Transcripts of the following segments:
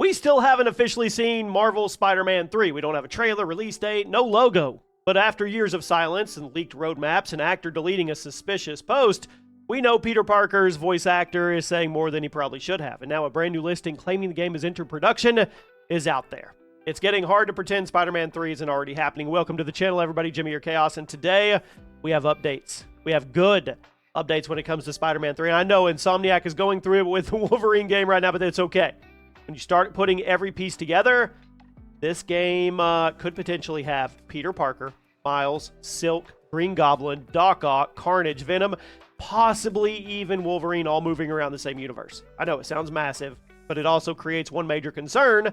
We still haven't officially seen Marvel's Spider-Man 3. We don't have a trailer, release date, no logo. But after years of silence and leaked roadmaps and actor deleting a suspicious post, we know Peter Parker's voice actor is saying more than he probably should have. And now a brand new listing claiming the game is entered production is out there. It's getting hard to pretend Spider-Man 3 isn't already happening. Welcome to the channel, everybody. Jimmy, your Chaos. And today we have updates. We have good updates when it comes to Spider-Man 3. And I know Insomniac is going through it with the Wolverine game right now, but it's okay. When you start putting every piece together, this game could potentially have Peter Parker, Miles, Silk, Green Goblin, Doc Ock, Carnage, Venom, possibly even Wolverine all moving around the same universe. I know it sounds massive, but it also creates one major concern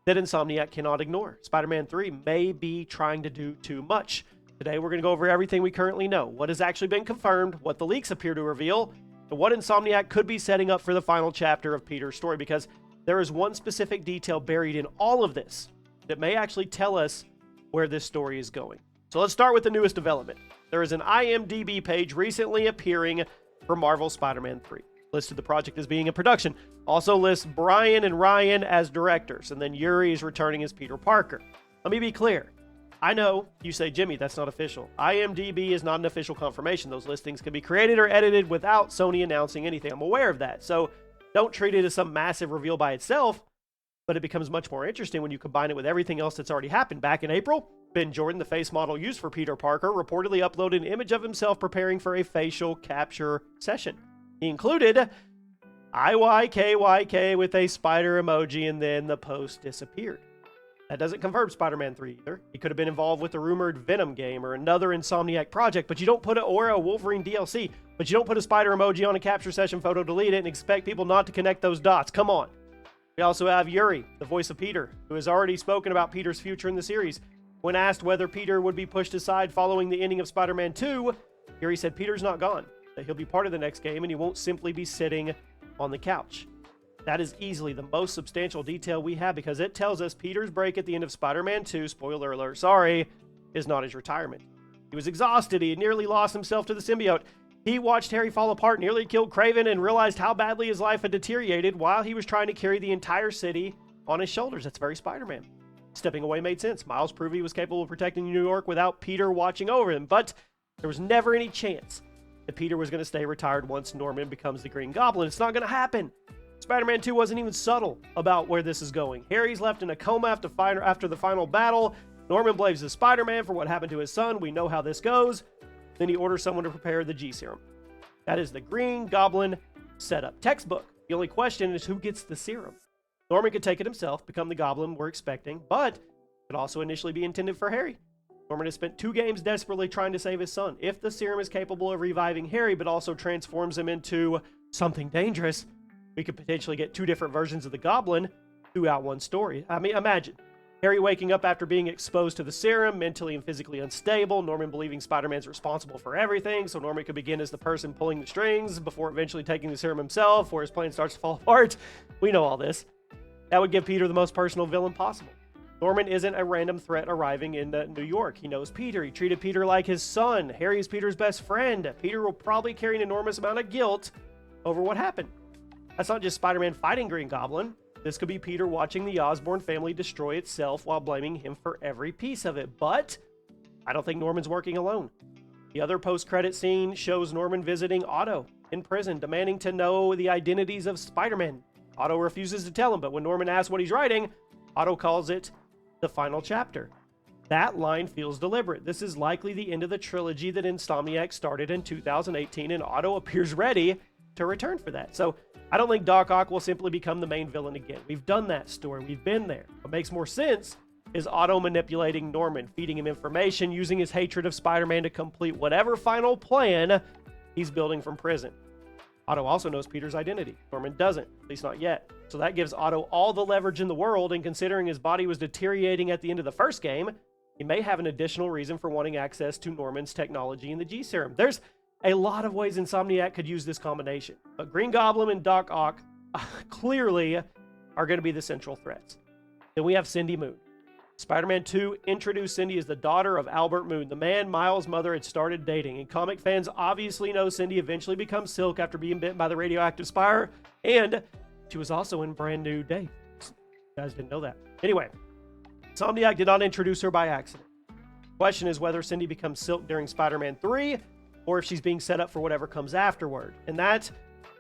that Insomniac cannot ignore. Spider-Man 3 may be trying to do too much. Today we're going to go over everything we currently know, what has actually been confirmed, what the leaks appear to reveal, and what Insomniac could be setting up for the final chapter of Peter's story, because there is one specific detail buried in all of this that may actually tell us where this story is going. So let's start with the newest development. There is an IMDb page recently appearing for Marvel's Spider-Man 3. Listed the project as being in production. Also lists Brian and Ryan as directors, and then Yuri is returning as Peter Parker. Let me be clear. I know you say, Jimmy, that's not official. IMDb is not an official confirmation. Those listings can be created or edited without Sony announcing anything. I'm aware of that. So don't treat it as some massive reveal by itself, but it becomes much more interesting when you combine it with everything else that's already happened. Back in April, Ben Jordan, the face model used for Peter Parker, reportedly uploaded an image of himself preparing for a facial capture session. He included IYKYK with a spider emoji, and then the post disappeared. That doesn't confirm Spider-Man 3 either. He could have been involved with the rumored Venom game or another Insomniac project, but you don't put a Wolverine DLC, but you don't put a spider emoji on a capture session photo, delete it, and expect people not to connect those dots. Come on. We also have Yuri, the voice of Peter, who has already spoken about Peter's future in the series. When asked whether Peter would be pushed aside following the ending of Spider-Man 2, Yuri said Peter's not gone, that he'll be part of the next game and he won't simply be sitting on the couch. That is easily the most substantial detail we have, because it tells us Peter's break at the end of Spider-Man 2, spoiler alert, sorry, is not his retirement. He was exhausted. He had nearly lost himself to the symbiote. He watched Harry fall apart, nearly killed Kraven, and realized how badly his life had deteriorated while he was trying to carry the entire city on his shoulders. That's very Spider-Man. Stepping away made sense. Miles proved he was capable of protecting New York without Peter watching over him, but there was never any chance that Peter was going to stay retired once Norman becomes the Green Goblin. It's not going to happen. Spider-Man 2 wasn't even subtle about where this is going. Harry's left in a coma after the final battle. Norman blames the Spider-Man for what happened to his son. We know how this goes. Then he orders someone to prepare the G serum. That is the Green Goblin setup. Textbook. The only question is who gets the serum. Norman could take it himself, become the Goblin we're expecting, but it could also initially be intended for Harry. Norman has spent 2 games desperately trying to save his son. If the serum is capable of reviving Harry, but also transforms him into something dangerous, we could potentially get 2 different versions of the Goblin throughout one story. I mean, imagine Harry waking up after being exposed to the serum, mentally and physically unstable, Norman believing Spider-Man's responsible for everything, so Norman could begin as the person pulling the strings before eventually taking the serum himself, where his plan starts to fall apart. We know all this. That would give Peter the most personal villain possible. Norman isn't a random threat arriving in New York. He knows Peter. He treated Peter like his son. Harry is Peter's best friend. Peter will probably carry an enormous amount of guilt over what happened. That's not just Spider-Man fighting Green Goblin. This could be Peter watching the Osborn family destroy itself while blaming him for every piece of it. But I don't think Norman's working alone. The other post-credit scene shows Norman visiting Otto in prison, demanding to know the identities of Spider-Man. Otto refuses to tell him, but when Norman asks what he's writing, Otto calls it the final chapter. That line feels deliberate. This is likely the end of the trilogy that Insomniac started in 2018, and Otto appears ready to return for that. So I don't think Doc Ock will simply become the main villain again. We've done that story. We've been there. What makes more sense is Otto manipulating Norman, feeding him information, using his hatred of Spider-Man to complete whatever final plan he's building from prison. Otto also knows Peter's identity. Norman doesn't, at least not yet. So that gives Otto all the leverage in the world, and considering his body was deteriorating at the end of the first game, he may have an additional reason for wanting access to Norman's technology in the G serum. There's a lot of ways Insomniac could use this combination, but Green Goblin and Doc Ock clearly are going to be the central threats. Then we have Cindy Moon. Spider-Man 2 introduced Cindy as the daughter of Albert Moon, the man Miles' mother had started dating, and comic fans obviously know Cindy eventually becomes Silk after being bitten by the radioactive spire, and she was also in Brand New Day. You guys didn't know that. Anyway, Insomniac did not introduce her by accident. The question is whether Cindy becomes Silk during Spider-Man 3 or if she's being set up for whatever comes afterward. And that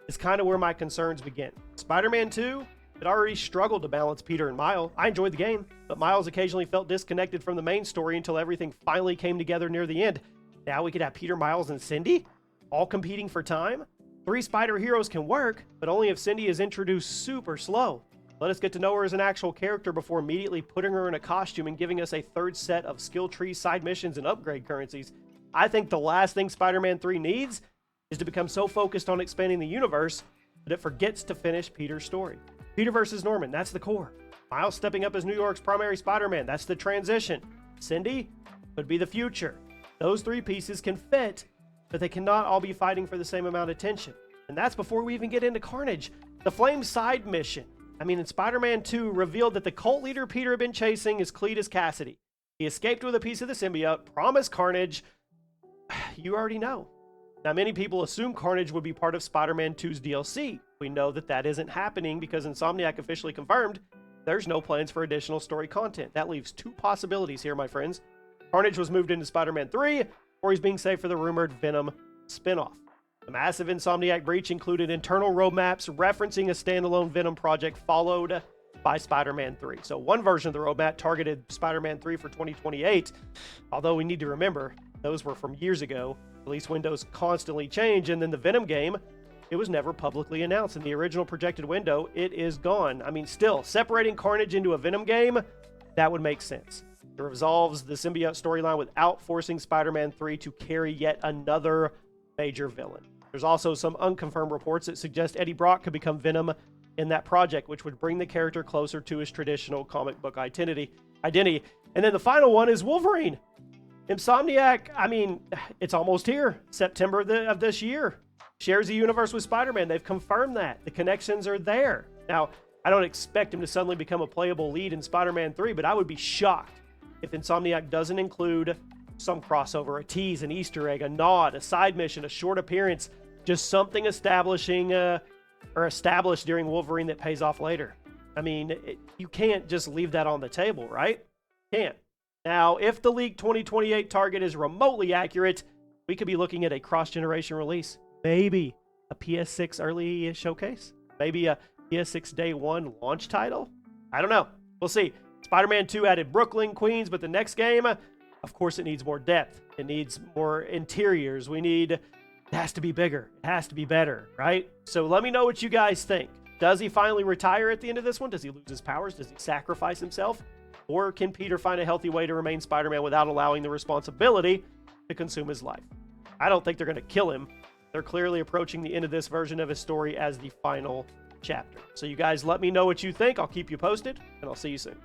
is kind of where my concerns begin. Spider-Man 2 had already struggled to balance Peter and Miles. I enjoyed the game, but Miles occasionally felt disconnected from the main story until everything finally came together near the end. Now we could have Peter, Miles, and Cindy all competing for time. 3 spider heroes can work, but only if Cindy is introduced super slow. Let us get to know her as an actual character before immediately putting her in a costume and giving us a third set of skill trees, side missions, and upgrade currencies. I think the last thing Spider-Man 3 needs is to become so focused on expanding the universe that it forgets to finish Peter's story. Peter versus Norman, that's the core. Miles stepping up as New York's primary Spider-Man, that's the transition. Cindy could be the future. Those 3 pieces can fit, but they cannot all be fighting for the same amount of tension. And that's before we even get into Carnage. The Flame side mission. In Spider-Man 2 revealed that the cult leader Peter had been chasing is Cletus Cassidy. He escaped with a piece of the symbiote, promised Carnage. You already know. Now, many people assume Carnage would be part of Spider-Man 2's DLC. We know that that isn't happening because Insomniac officially confirmed there's no plans for additional story content. That leaves 2 possibilities here, my friends. Carnage was moved into Spider-Man 3, or he's being saved for the rumored Venom spinoff. The massive Insomniac breach included internal roadmaps referencing a standalone Venom project followed by Spider-Man 3. So one version of the roadmap targeted Spider-Man 3 for 2028, although we need to remember those were from years ago. Release windows constantly change, and then the Venom game, it was never publicly announced. In the original projected window, it is gone. Still, separating Carnage into a Venom game, that would make sense. It resolves the symbiote storyline without forcing Spider-Man 3 to carry yet another major villain. There's also some unconfirmed reports that suggest Eddie Brock could become Venom in that project, which would bring the character closer to his traditional comic book identity. And then the final one is Wolverine. Insomniac, it's almost here. September of this year. Shares a universe with Spider-Man. They've confirmed that. The connections are there. Now, I don't expect him to suddenly become a playable lead in Spider-Man 3, but I would be shocked if Insomniac doesn't include some crossover, a tease, an Easter egg, a nod, a side mission, a short appearance, just something established during Wolverine that pays off later. You can't just leave that on the table, right? Can't. Now, if the leaked 2028 target is remotely accurate, we could be looking at a cross-generation release. Maybe a PS6 early showcase. Maybe a PS6 Day 1 launch title. I don't know. We'll see. Spider-Man 2 added Brooklyn, Queens, but the next game, of course, it needs more depth. It needs more interiors. It has to be bigger. It has to be better, right? So let me know what you guys think. Does he finally retire at the end of this one? Does he lose his powers? Does he sacrifice himself? Or can Peter find a healthy way to remain Spider-Man without allowing the responsibility to consume his life? I don't think they're going to kill him. They're clearly approaching the end of this version of his story as the final chapter. So you guys let me know what you think. I'll keep you posted, and I'll see you soon.